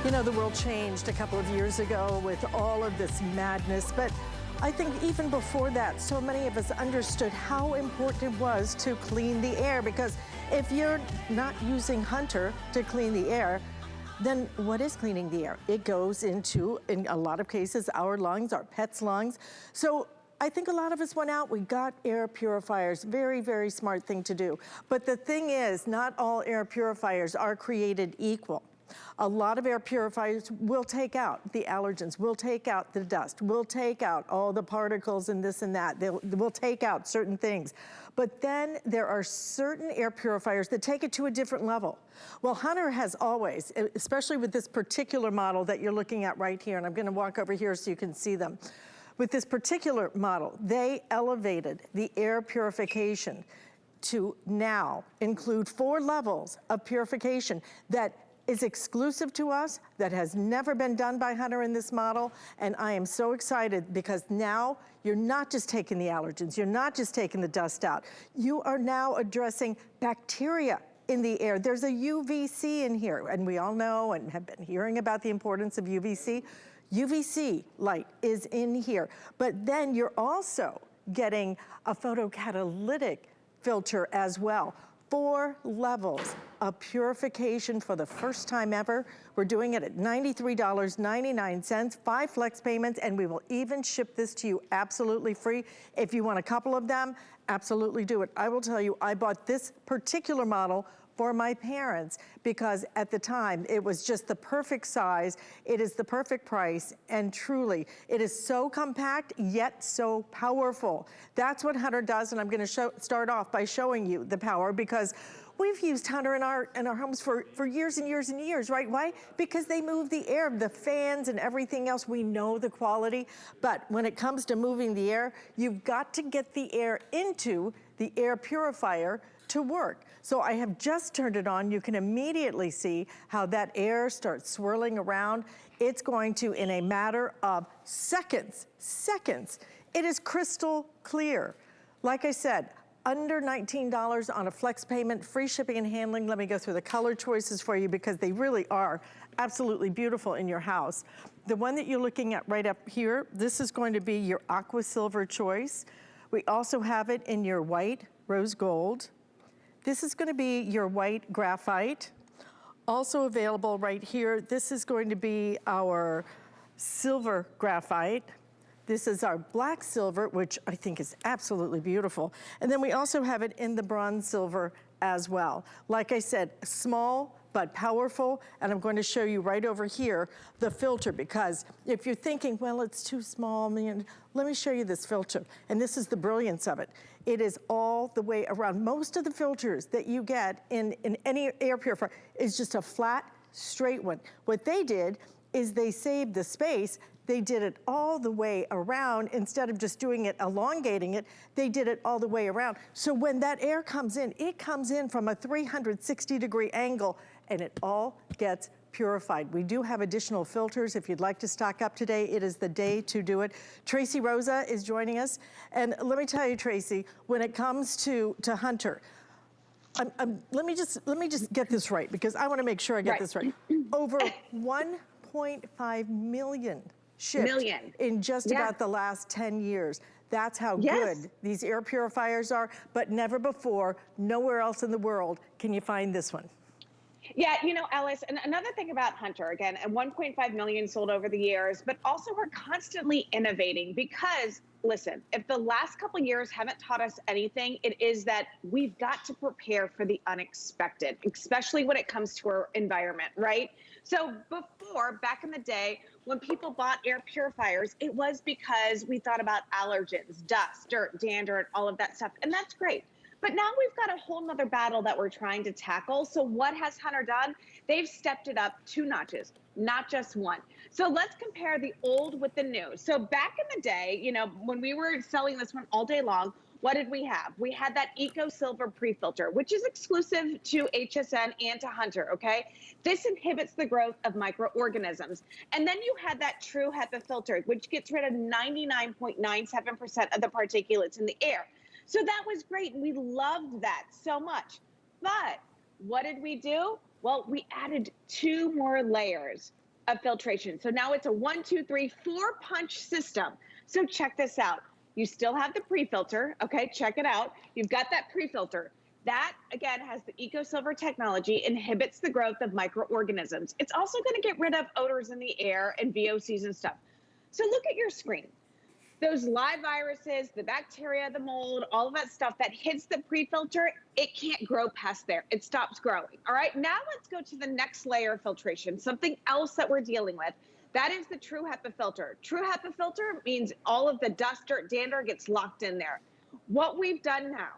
You know, the world changed a couple of years ago with all of this madness, but I think even before that, so many of us understood how important it was to clean the air, because if you're not using Hunter to clean the air, then what is cleaning the air? It goes into, in a lot of cases, our lungs, our pets' lungs. So I think a lot of us went out, we got air purifiers. Very, very smart thing to do. But the thing is, not all air purifiers are created equal. A lot of air purifiers will take out the allergens, will take out the dust, will take out all the particles and this and that. They will take out certain things. But then there are certain air purifiers that take it to a different level. Well, Hunter has always, especially with this particular model that you're looking at right here, and I'm gonna walk over here so you can see them. With this particular model, they elevated the air purification to now include 4 levels of purification that is exclusive to us, that has never been done by Hunter in this model. And I am so excited because now you're not just taking the allergens, you're not just taking the dust out. You are now addressing bacteria in the air. There's a UVC in here, and we all know and have been hearing about the importance of UVC. UVC light is in here, but then you're also getting a photocatalytic filter as well. 4 levels of purification for the first time ever. We're doing it at $93.99, 5 flex payments, and we will even ship this to you absolutely free. If you want a couple of them, absolutely do it. I will tell you, I bought this particular model for my parents because at the time it was just the perfect size. It is the perfect price, and truly it is so compact yet so powerful. That's what Hunter does, and I'm gonna start off by showing you the power, because we've used Hunter in our homes for years and years and years, right? Why? Because they move the air, the fans and everything else. We know the quality, but when it comes to moving the air, you've got to get the air into the air purifier to work. So I have just turned it on. You can immediately see how that air starts swirling around. It's going to, in a matter of seconds, it is crystal clear. Like I said, under $19 on a flex payment, free shipping and handling. Let me go through the color choices for you because they really are absolutely beautiful in your house. The one that you're looking at right up here, this is going to be your EcoSilver choice. We also have it in your white rose gold. This is going to be your white graphite. Also available right here, this is going to be our silver graphite. This is our black silver, which I think is absolutely beautiful. And then we also have it in the bronze silver as well. Like I said, small but powerful, and I'm going to show you right over here the filter, because if you're thinking, well, it's too small, man, let me show you this filter. And this is the brilliance of it. It is all the way around. Most of the filters that you get in any air purifier is just a flat, straight one. What they did is they saved the space. They did it all the way around. Instead of just doing it, elongating it, they did it all the way around. So when that air comes in, it comes in from a 360-degree angle, and it all gets purified. We do have additional filters. If you'd like to stock up today, it is the day to do it. Tracy Rosa is joining us. And let me tell you, Tracy, when it comes to Hunter, let me just get this right, because I want to make sure I get this right. Over 1.5 million shipped in just about the last 10 years. That's how good these air purifiers are, but never before, nowhere else in the world can you find this one. Yeah, you know, Alice, and another thing about Hunter, again, and 1.5 million sold over the years, but also we're constantly innovating because, listen, if the last couple of years haven't taught us anything, it is that we've got to prepare for the unexpected, especially when it comes to our environment, right? So before, back in the day, when people bought air purifiers, it was because we thought about allergens, dust, dirt, dander, and all of that stuff, and that's great. But now we've got a whole nother battle that we're trying to tackle. So what has Hunter done? They've stepped it up 2 notches, not just 1. So let's compare the old with the new. So back in the day, you know, when we were selling this one all day long, what did we have? We had that EcoSilver prefilter, which is exclusive to HSN and to Hunter, okay? This inhibits the growth of microorganisms. And then you had that true HEPA filter, which gets rid of 99.97% of the particulates in the air. So that was great, and we loved that so much. But what did we do? Well, we added 2 more layers. of filtration. So now it's a 1, 2, 3, 4 punch system. So check this out. You still have the pre-filter, okay? Check it out. You've got that pre-filter. That, again, has the EcoSilver technology, inhibits the growth of microorganisms. It's also gonna get rid of odors in the air and VOCs and stuff. So look at your screen. Those live viruses, the bacteria, the mold, all of that stuff that hits the pre-filter, it can't grow past there. It stops growing, all right? Now let's go to the next layer of filtration, something else that we're dealing with. That is the true HEPA filter. True HEPA filter means all of the dust, dirt, dander gets locked in there. What we've done now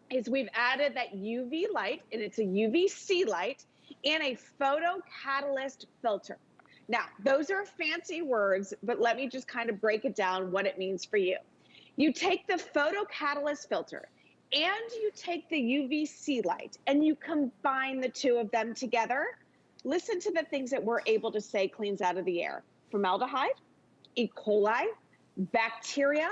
is we've added that UV light, and it's a UVC light, and a photocatalyst filter. Now, those are fancy words, but let me just kind of break it down what it means for you. You take the photocatalyst filter and you take the UVC light and you combine the two of them together. Listen to the things that we're able to say cleans out of the air. Formaldehyde, E. coli, bacteria.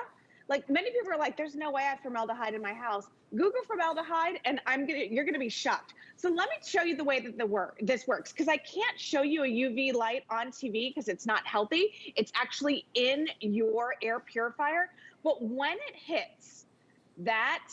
Like, many people are like, there's no way I have formaldehyde in my house. Google formaldehyde and you're gonna be shocked. So let me show you the way that this works, because I can't show you a UV light on TV because it's not healthy. It's actually in your air purifier. But when it hits that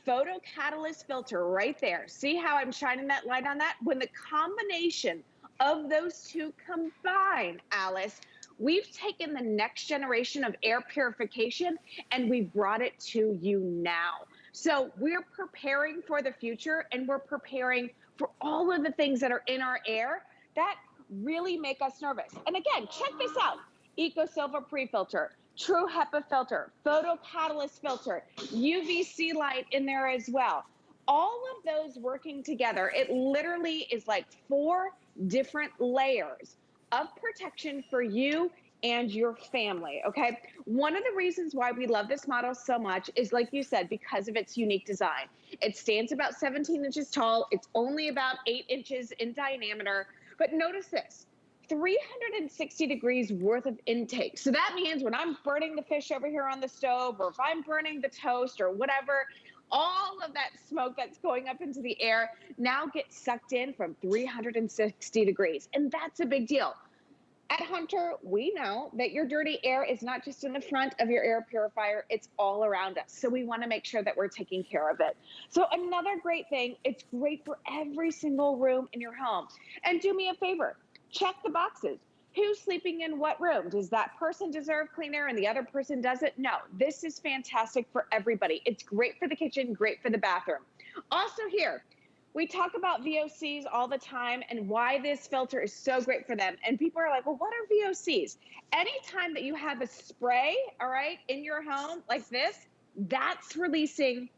photocatalyst filter right there, see how I'm shining that light on that? When the combination of those two combine, Alice, we've taken the next generation of air purification and we've brought it to you now. So we're preparing for the future, and we're preparing for all of the things that are in our air that really make us nervous. And again, check this out. EcoSilver pre-filter, True HEPA filter, photocatalyst filter, UVC light in there as well. All of those working together, it literally is like 4 different layers of protection for you and your family, okay? One of the reasons why we love this model so much is, like you said, because of its unique design. It stands about 17 inches tall. It's only about 8 inches in diameter. But notice this, 360 degrees worth of intake. So that means when I'm burning the fish over here on the stove, or if I'm burning the toast or whatever, all of that smoke that's going up into the air now gets sucked in from 360 degrees. And that's a big deal. At Hunter, we know that your dirty air is not just in the front of your air purifier, it's all around us. So we want to make sure that we're taking care of it. So another great thing, it's great for every single room in your home. And do me a favor, check the boxes. Who's sleeping in what room? Does that person deserve clean air and the other person doesn't? No, this is fantastic for everybody. It's great for the kitchen, great for the bathroom. Also here, we talk about VOCs all the time and why this filter is so great for them. And people are like, well, what are VOCs? Anytime that you have a spray, all right, in your home like this, that's releasing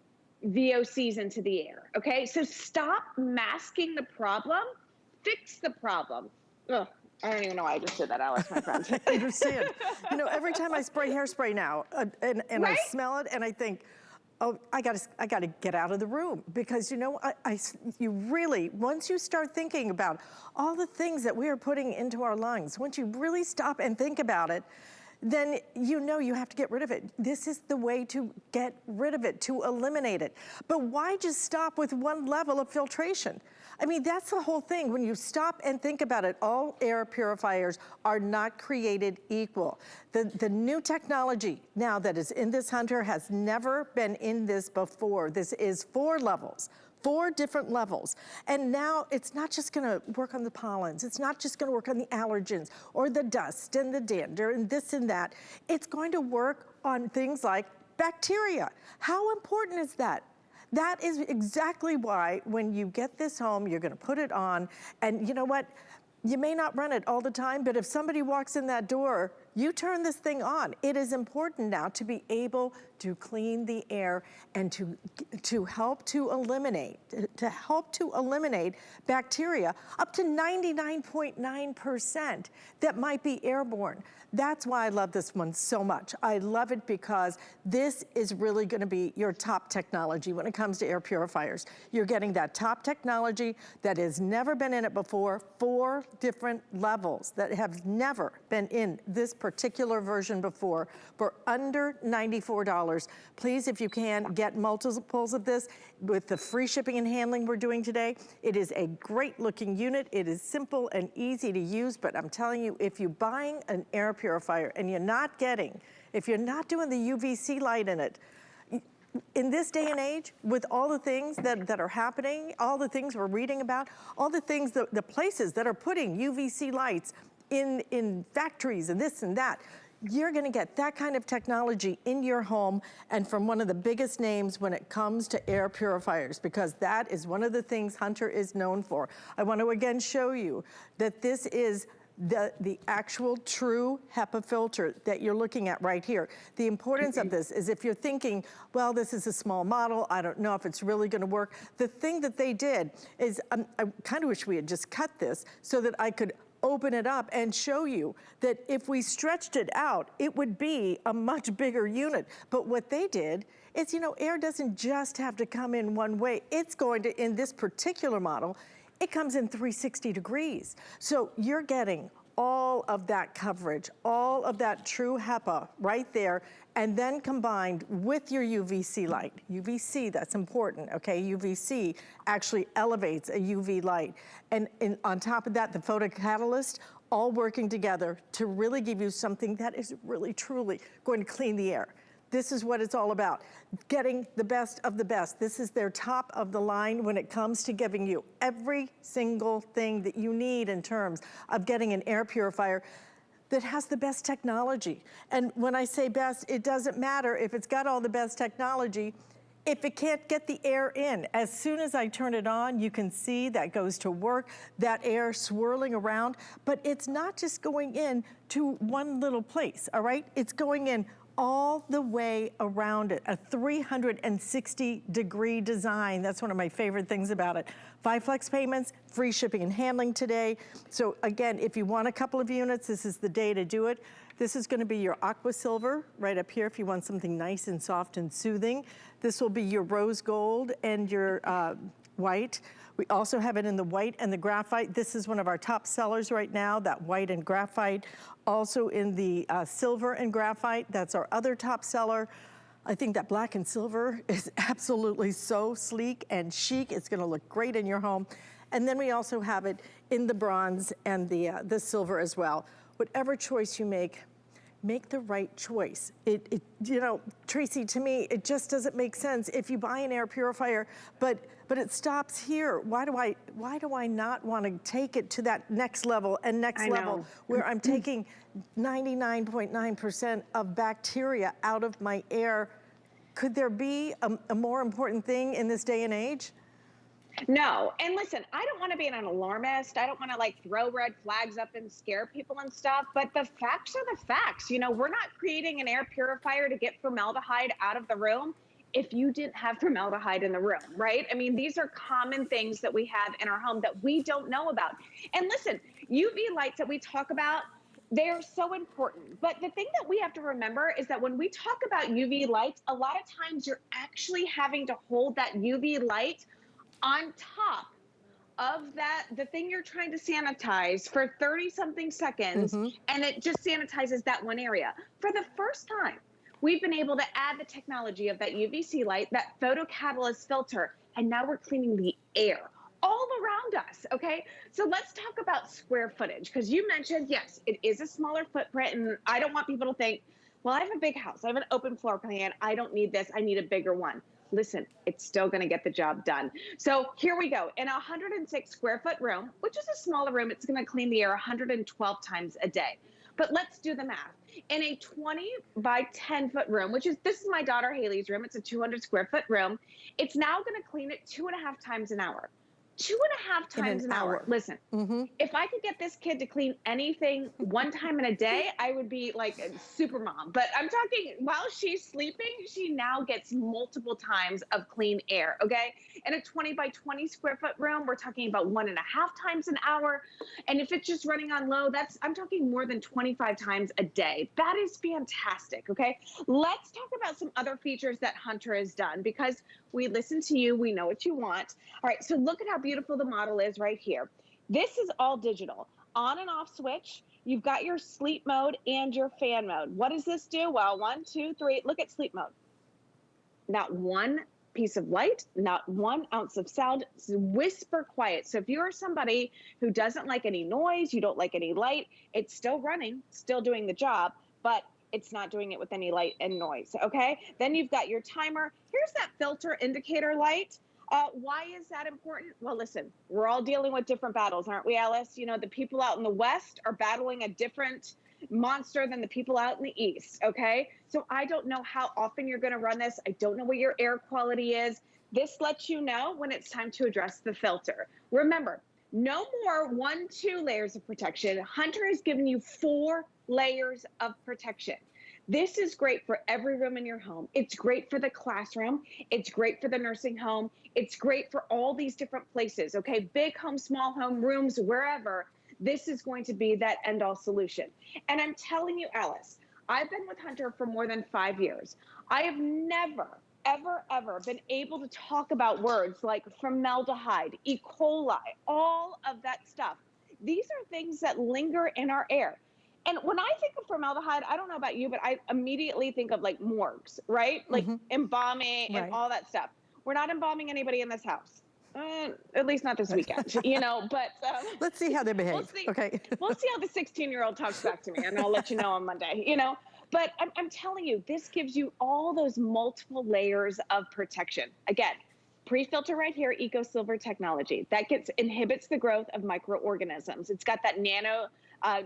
VOCs into the air, okay? So stop masking the problem, fix the problem. Ugh, I don't even know why I just did that, Alice, my friend. I understand. You know, every time I spray hairspray now, and right? I smell it and I think, oh, I gotta get out of the room, because you know, you really, once you start thinking about all the things that we are putting into our lungs, once you really stop and think about it, then you know you have to get rid of it. This is the way to get rid of it, to eliminate it. But why just stop with one level of filtration? I mean, that's the whole thing. When you stop and think about it, all air purifiers are not created equal. The new technology now that is in this Hunter has never been in this before. This is 4 levels. 4 different levels. And now it's not just gonna work on the pollens, it's not just gonna work on the allergens or the dust and the dander and this and that. It's going to work on things like bacteria. How important is that? That is exactly why when you get this home, you're gonna put it on, and you know what? You may not run it all the time, but if somebody walks in that door, you turn this thing on. It is important now to be able to clean the air and to help to eliminate bacteria up to 99.9% that might be airborne. That's why I love this one so much. I love it because this is really gonna be your top technology when it comes to air purifiers. You're getting that top technology that has never been in it before, 4 different levels that have never been in this particular version before for under $94. Please, if you can, get multiples of this with the free shipping and handling we're doing today. It is a great looking unit. It is simple and easy to use, but I'm telling you, if you're buying an air purifier and you're not getting, if you're not doing the UVC light in it, in this day and age, with all the things that are happening, all the things we're reading about, all the things, the places that are putting UVC lights in factories and this and that, you're gonna get that kind of technology in your home and from one of the biggest names when it comes to air purifiers, because that is one of the things Hunter is known for. I want to again show you that this is the actual true HEPA filter that you're looking at right here. The importance of this is if you're thinking, well, this is a small model, I don't know if it's really gonna work. The thing that they did is, I kind of wish we had just cut this so that I could open it up and show you that if we stretched it out, it would be a much bigger unit. But what they did is, you know, air doesn't just have to come in one way. It's going to, in this particular model, it comes in 360 degrees. So you're getting all of that coverage, all of that true HEPA right there, and then combined with your UVC light. UVC, that's important, okay? UVC actually elevates a UV light. And on top of that, the photocatalyst, all working together to really give you something that is really, truly going to clean the air. This is what it's all about, getting the best of the best. This is their top of the line when it comes to giving you every single thing that you need in terms of getting an air purifier that has the best technology. And when I say best, it doesn't matter if it's got all the best technology, if it can't get the air in. As soon as I turn it on, you can see that goes to work, that air swirling around, but it's not just going in to one little place, all right? It's going in all the way around it, a 360-degree design. That's one of my favorite things about it. 5 flex payments, free shipping and handling today. So again, if you want a couple of units, this is the day to do it. This is gonna be your EcoSilver right up here if you want something nice and soft and soothing. This will be your rose gold and your white. We also have it in the white and the graphite. This is one of our top sellers right now, that white and graphite. Also in the silver and graphite, that's our other top seller. I think that black and silver is absolutely so sleek and chic. It's gonna look great in your home. And then we also have it in the bronze and the silver as well. Whatever choice you make the right choice. You know, Tracy, to me, it just doesn't make sense if you buy an air purifier, but it stops here. Why do I not want to take it to that next level and next level where I'm taking 99.9% of bacteria out of my air? Could there be a more important thing in this day and age? No, and listen, I don't want to be an alarmist. I don't want to like throw red flags up and scare people and stuff, but the facts are the facts. You know, we're not creating an air purifier to get formaldehyde out of the room if you didn't have formaldehyde in the room, right? I mean, these are common things that we have in our home that we don't know about. And listen, UV lights that we talk about, they're so important. But the thing that we have to remember is that when we talk about UV lights, a lot of times you're actually having to hold that UV light on top of that, the thing you're trying to sanitize for 30 something seconds, and it just sanitizes that one area. For the first time, we've been able to add the technology of that UVC light, that photocatalyst filter, and now we're cleaning the air all around us, okay? So let's talk about square footage, because you mentioned, yes, it is a smaller footprint, and I don't want people to think, well, I have a big house, I have an open floor plan, I don't need this, I need a bigger one. Listen, it's still gonna get the job done. So here we go. In a 106 square foot room, which is a smaller room, it's gonna clean the air 112 times a day. But let's do the math. In a 20 by 10 foot room, this is my daughter Haley's room, it's a 200 square foot room, it's now gonna clean it 2.5 times an hour. 2.5 times an hour. Listen, if I could get this kid to clean anything one time in a day, I would be like a super mom. But I'm talking while she's sleeping, she now gets multiple times of clean air, okay? In a 20 by 20 square foot room, we're talking about 1.5 times an hour. And if it's just running on low, I'm talking more than 25 times a day. That is fantastic, okay? Let's talk about some other features that Hunter has done, because we listen to you, we know what you want. All right, so look at how beautiful the model is right here. This is all digital. on and off switch. You've got your sleep mode and your fan mode. What does this do? Well, 1, 2, 3, look at sleep mode. Not one piece of light, not 1 ounce of sound, it's whisper quiet. So if you're somebody who doesn't like any noise, you don't like any light, it's still running, still doing the job, but it's not doing it with any light and noise, okay? Then you've got your timer. Here's that filter indicator light. Why is that important? Well, listen, we're all dealing with different battles, aren't we, Alice? You know, the people out in the West are battling a different monster than the people out in the East, okay? So I don't know how often you're gonna run this. I don't know what your air quality is. This lets you know when it's time to address the filter. Remember, no more 1, 2 layers of protection. Hunter has given you 4 layers of protection. This is great for every room in your home. It's great for the classroom. It's great for the nursing home. It's great for all these different places, okay? Big home, small home, rooms, wherever. This is going to be that end-all solution. And I'm telling you, Alice, I've been with Hunter for more than 5 years. I have never, ever been able to talk about words like formaldehyde, E. coli, all of that stuff. These are things that linger in our air. And when I think of formaldehyde, I don't know about you, but I immediately think of like morgues, right? Like embalming and all that stuff. We're not embalming anybody in this house. At least not this weekend, you know, but let's see how they behave. We'll see, okay. We'll see how the 16-year-old talks back to me, and I'll let you know on Monday, you know. But I'm telling you, this gives you all those multiple layers of protection. Again, pre-filter right here, EcoSilver technology. That inhibits the growth of microorganisms. It's got that nano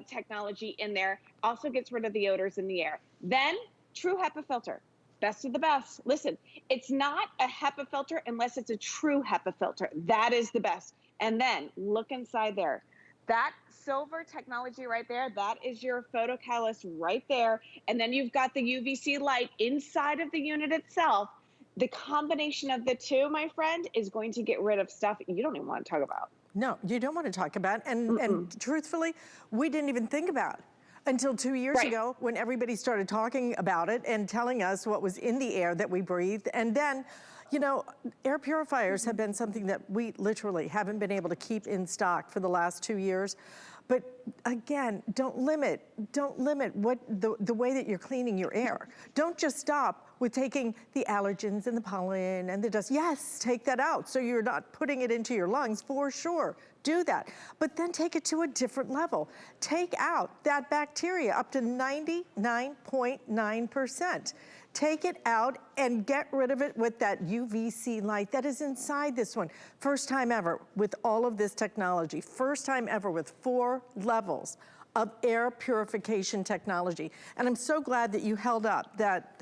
technology in there. Also gets rid of the odors in the air. Then, true HEPA filter. Best of the best. Listen, it's not a HEPA filter unless it's a true HEPA filter. That is the best. And then look inside there. That silver technology right there, that is your photocatalyst right there. And then you've got the UVC light inside of the unit itself. The combination of the two, my friend, is going to get rid of stuff you don't even want to talk about. No, you don't want to talk about. And truthfully, we didn't even think about until 2 years ago when everybody started talking about it and telling us what was in the air that we breathed. And then, you know, air purifiers have been something that we literally haven't been able to keep in stock for the last 2 years. But again, don't limit what the way that you're cleaning your air. Don't just stop with taking the allergens and the pollen and the dust. Yes, take that out so you're not putting it into your lungs, for sure. Do that. But then take it to a different level. Take out that bacteria up to 99.9%. Take it out and get rid of it with that UVC light that is inside this one. First time ever with all of this technology. First time ever with 4 levels of air purification technology. And I'm so glad that you held up that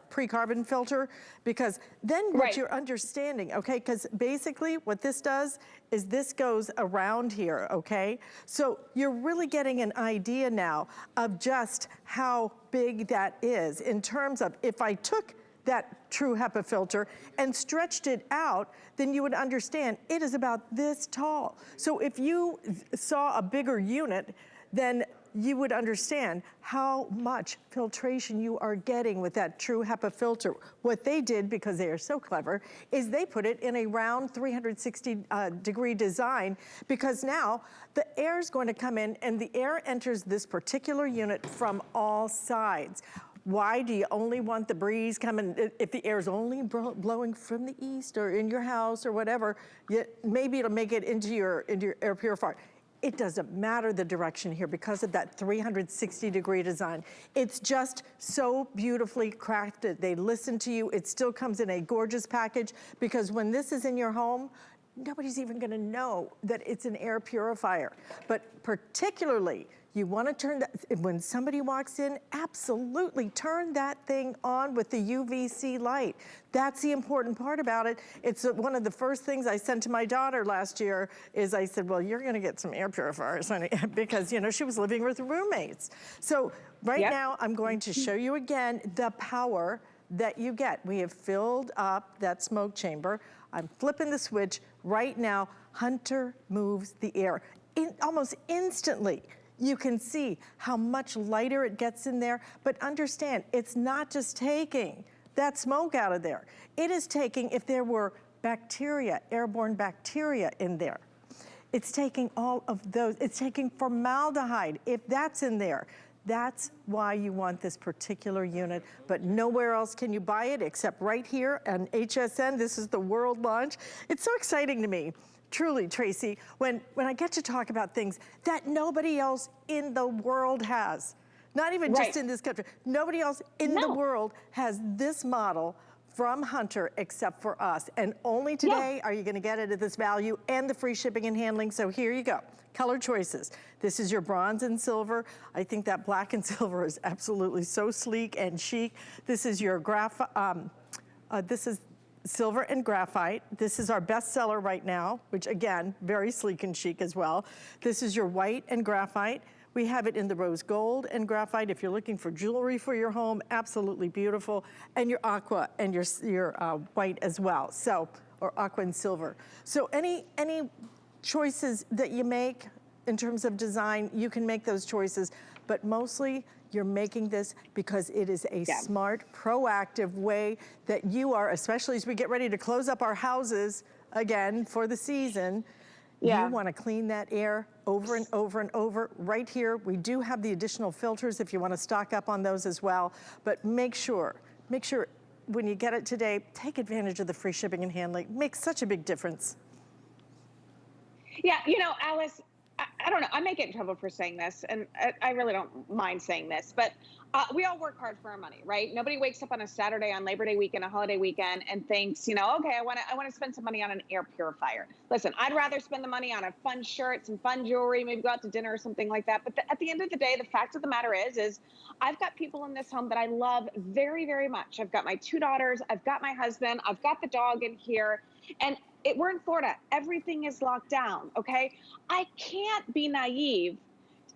pre-carbon filter, because then what you're understanding, okay, because basically what this does is this goes around here, okay? So you're really getting an idea now of just how big that is in terms of if I took that true HEPA filter and stretched it out, then you would understand it is about this tall. So if you saw a bigger unit, then you would understand how much filtration you are getting with that true HEPA filter. What they did, because they are so clever, is they put it in a round 360 degree design, because now the air is going to come in and the air enters this particular unit from all sides. Why do you only want the breeze coming? If the air is only blowing from the east or in your house or whatever, maybe it'll make it into your air purifier. It doesn't matter the direction here because of that 360 degree design. It's just so beautifully crafted. They listen to you. It still comes in a gorgeous package, because when this is in your home, nobody's even gonna know that it's an air purifier. But particularly, you wanna turn that, when somebody walks in, absolutely turn that thing on with the UVC light. That's the important part about it. It's one of the first things I sent to my daughter last year is I said, well, you're gonna get some air purifiers, honey, because you know she was living with roommates. So right now, I'm going to show you again the power that you get. We have filled up that smoke chamber. I'm flipping the switch right now. Hunter moves the air almost instantly. You can see how much lighter it gets in there, but understand, it's not just taking that smoke out of there. It is taking, if there were bacteria, airborne bacteria in there, It's taking all of those, it's taking formaldehyde, if that's in there. That's why you want this particular unit, but nowhere else can you buy it except right here on HSN. This is the world launch. It's so exciting to me, truly, Tracy, when I get to talk about things that nobody else in the world has. Not even just in this country. Nobody else in the world has this model from Hunter except for us. And only today are you gonna get it at this value and the free shipping and handling. So here you go. Color choices. This is your bronze and silver. I think that black and silver is absolutely so sleek and chic. This is your this is silver and graphite. This is our best seller right now, which again, very sleek and chic as well. This is your white and graphite. We have it in the rose gold and graphite. If you're looking for jewelry for your home, absolutely beautiful. And your aqua and your white as well. So, or aqua and silver. So any choices that you make in terms of design, you can make those choices, but mostly you're making this because it is a smart, proactive way that you are, especially as we get ready to close up our houses again for the season. You want to clean that air over and over and over. Right here, we do have the additional filters if you want to stock up on those as well, but make sure when you get it today, take advantage of the free shipping and handling. It makes such a big difference. Yeah, you know, Alice, I don't know, I may get in trouble for saying this, and I really don't mind saying this, but we all work hard for our money, right? Nobody wakes up on a Saturday on Labor Day weekend, a holiday weekend, and thinks, you know, okay, I want to spend some money on an air purifier. Listen, I'd rather spend the money on a fun shirt, some fun jewelry, maybe go out to dinner or something like that. But at the end of the day, the fact of the matter is I've got people in this home that I love very, very much. I've got my 2 daughters, I've got my husband, I've got the dog in here, and we're in Florida. Everything is locked down, okay? I can't be naive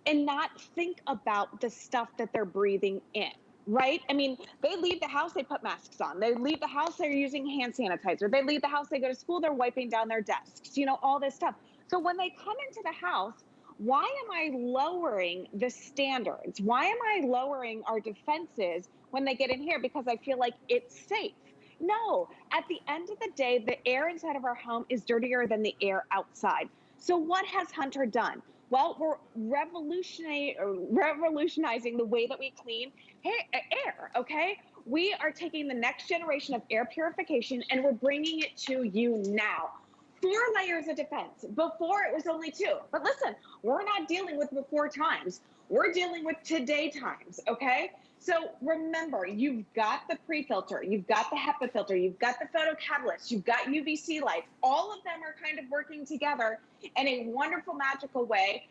and not think about the stuff that they're breathing in, right? I mean, they leave the house, they put masks on. They leave the house, they're using hand sanitizer. They leave the house, they go to school, they're wiping down their desks, you know, all this stuff. So when they come into the house, why am I lowering the standards? Why am I lowering our defenses when they get in here? Because I feel like it's safe. No, at the end of the day, the air inside of our home is dirtier than the air outside. So what has Hunter done? Well, we're revolutionizing the way that we clean air, okay? We are taking the next generation of air purification and we're bringing it to you now. 4 layers of defense. Before it was only 2. But listen, we're not dealing with before times. We're dealing with today times, okay? So remember, you've got the pre-filter, you've got the HEPA filter, you've got the photocatalyst, you've got UVC lights. All of them are kind of working together in a wonderful, magical way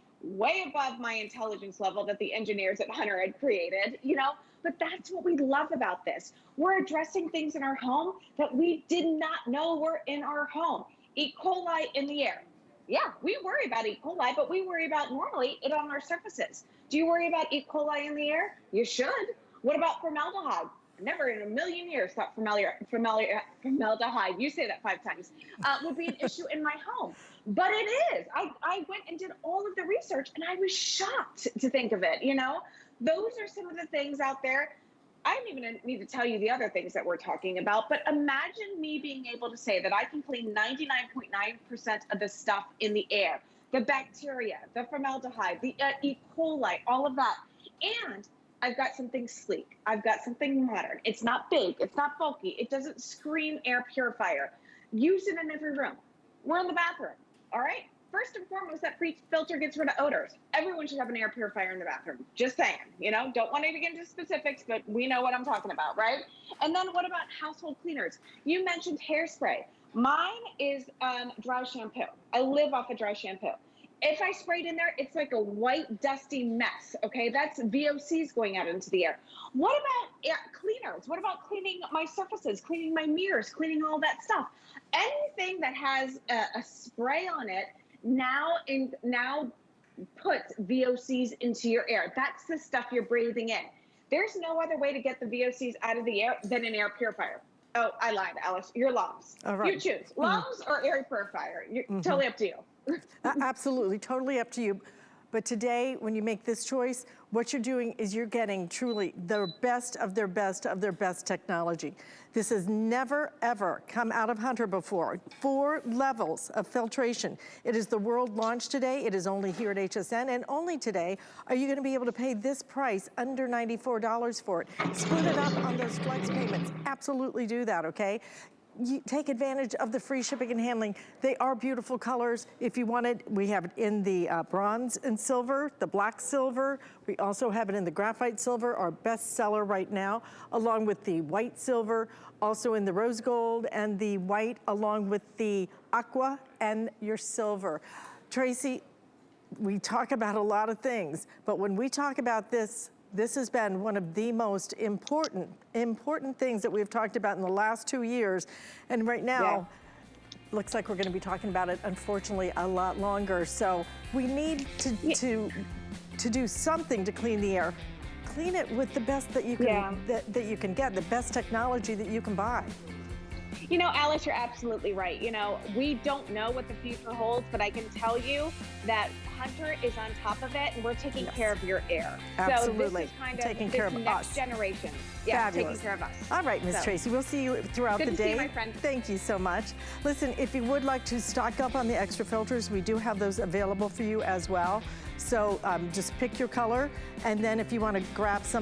above my intelligence level that the engineers at Hunter had created, you know? But that's what we love about this. We're addressing things in our home that we did not know were in our home. E. coli in the air. Yeah, we worry about E. coli, but we worry about normally it on our surfaces. Do you worry about E. coli in the air? You should. What about formaldehyde? Never in a million years thought formaldehyde, you say that 5 times, would be an issue in my home. But it is. I went and did all of the research and I was shocked to think of it, you know? Those are some of the things out there. I don't even need to tell you the other things that we're talking about, but imagine me being able to say that I can clean 99.9% of the stuff in the air, the bacteria, the formaldehyde, the E. coli, all of that. And I've got something sleek. I've got something modern. It's not big. It's not bulky. It doesn't scream air purifier. Use it in every room. We're in the bathroom, all right? First and foremost, that pre-filter gets rid of odors. Everyone should have an air purifier in the bathroom. Just saying, you know, don't want to get into specifics, but we know what I'm talking about, right? And then what about household cleaners? You mentioned hairspray. Mine is dry shampoo. I live off of dry shampoo. If I sprayed in there, it's like a white, dusty mess, okay? That's VOCs going out into the air. What about air cleaners? What about cleaning my surfaces, cleaning my mirrors, cleaning all that stuff? Anything that has a spray on it now puts VOCs into your air. That's the stuff you're breathing in. There's no other way to get the VOCs out of the air than an air purifier. Oh, I lied, Alice. Your lungs. All right. You choose lungs or air purifier. Totally up to you. Absolutely, totally up to you. But today, when you make this choice, what you're doing is you're getting truly the best of their best of their best technology. This has never, ever come out of Hunter before. 4 levels of filtration. It is the world launch today. It is only here at HSN, and only today are you gonna be able to pay this price, under $94 for it. Split it up on those flex payments. Absolutely do that, okay? You take advantage of the free shipping and handling. They are beautiful colors. If you want it, we have it in the bronze and silver, the black silver. We also have it in the graphite silver, our best seller right now, along with the white silver, also in the rose gold and the white, along with the aqua and your silver. Tracy, we talk about a lot of things, but when we talk about this, this has been one of the most important things that we've talked about in the last 2 years. And right now, looks like we're gonna be talking about it, unfortunately, a lot longer. So we need to do something to clean the air. Clean it with the best that you can, that you can get, the best technology that you can buy. You know, Alice, you're absolutely right. You know, we don't know what the future holds, but I can tell you that Hunter is on top of it, and we're taking care of your air. Absolutely. So this is kind of taking care of next us. generation. Fabulous. Taking care of us. All right, Ms. Tracy, we'll see you throughout the day. Good to see you, my friend. Thank you so much. Listen, if you would like to stock up on the extra filters, we do have those available for you as well. So just pick your color, and then if you want to grab some